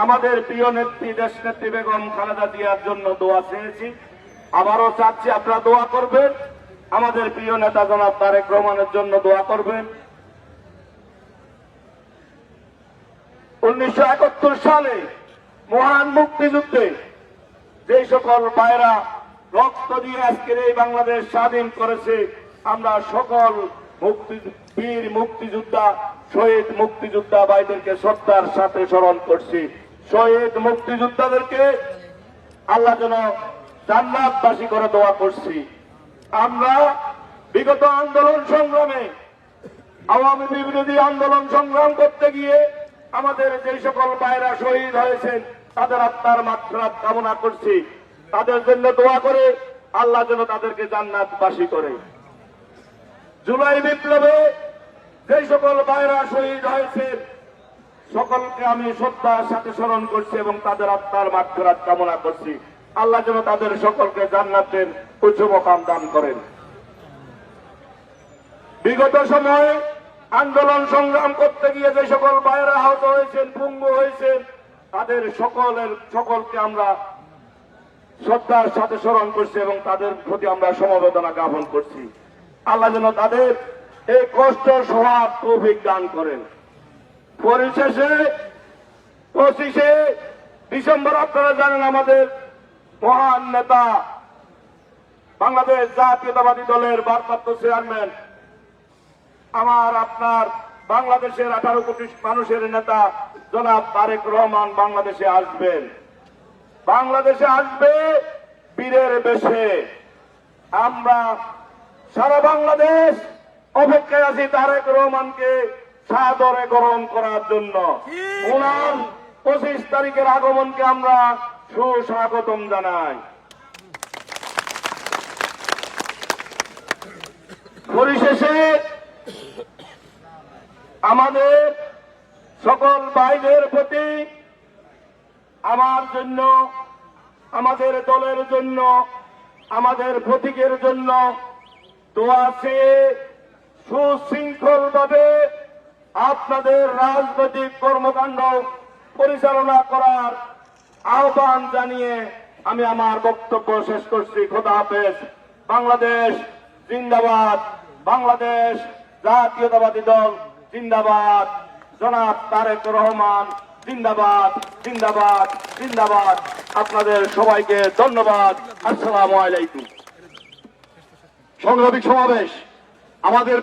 আমাদের প্রিয় নেত্রী দেশনেত্রী বেগম খালেদা জিয়ার জন্য দোয়া চেয়েছি। আবারও চাচ্ছি আপনারা দোয়া করবেন। আমাদের প্রিয় নেতা জনাব তারেক রহমানের জন্য দোয়া করবেন। 1971 সালে মহান মুক্তিযুদ্ধে যে সকল ভাইরা রক্ত দিয়ে আজকের এই বাংলাদেশ স্বাধীন করেছে, আমরা সকল বীর মুক্তিযোদ্ধা, শহীদ মুক্তিযোদ্ধা ভাইদেরকে শ্রদ্ধার সাথে স্মরণ করছি। শহীদ মুক্তিযোদ্ধাদেরকে আল্লাহ যেন জান্নাতবাসী করে দোয়া করছি। আমরা বিগত আন্দোলন সংগ্রামে, আওয়ামী বিরোধী আন্দোলন সংগ্রাম করতে গিয়ে আমাদের যে সকল ভাইরা শহীদ হয়েছেন তাদের আত্মার মাগফিরাত কামনা করছি। তাদের জন্য দোয়া করে আল্লাহ যেন তাদেরকে জান্নাতবাসী করে। জুলাই বিপ্লবে যে সকল ভাইরা শহীদ হয়েছেন সকলকে আমি শ্রদ্ধার সাথে স্মরণ করছি এবং তাদের আত্মার মাগফিরাত কামনা করছি। আল্লাহ যেন তাদের সকলকে জান্নাতের উচ্চ মকাম দান করেন। বিগত সময়ে আন্দোলন সংগ্রাম করতে গিয়ে যে সকল ভাইরা আহত হয়েছেন, পঙ্গু হয়েছেন, তাদের সকলকে আমরা শ্রদ্ধার সাথে স্মরণ করছি এবং তাদের প্রতি আমরা সমবেদনা জ্ঞাপন করছি। আল্লাহ যেন তাদের এই কষ্ট সহার তৌফিক দান করেন। পরিশেষে 25শে ডিসেম্বর আপনারা জানেন আমাদের মহান নেতা, বাংলাদেশ জাতীয়তাবাদী দলের ভারপ্রাপ্ত চেয়ারম্যান, আমার আপনার বাংলাদেশের 18 কোটি মানুষের নেতা জনাব তারেক রহমান বাংলাদেশে আসবেন। বাংলাদেশে আসবে বীরের বেশে। আমরা সারা বাংলাদেশ অপেক্ষায় আছি তারেক রহমানকে সাদরে গ্রহণ করার জন্য। ওনার 25 তারিখের আগমনকে আমরা সুস্বাগতম জানাই। পরিশেষে আমাদের সকল ভাইদের প্রতি আমার জন্য, আমাদের দলের জন্য, আমাদের প্রতীকের জন্য দোয়া চেয়ে সুশৃঙ্খলভাবে আপনাদের রাজনৈতিক কর্মকাণ্ড পরিচালনা করার আহ্বান জানিয়ে আমি আমার বক্তব্য শেষ করছি। খোদা হাফেজ। বাংলাদেশ জিন্দাবাদ, বাংলাদেশ জাতীয়তাবাদী দল জিন্দাবাদ, জনাব তারেক রহমান জিন্দাবাদ, জিন্দাবাদ, জিন্দাবাদ। আপনাদের সবাইকে ধন্যবাদ। আসসালামু আলাইকুম। সংগ্রামী সমাবেশ আমাদের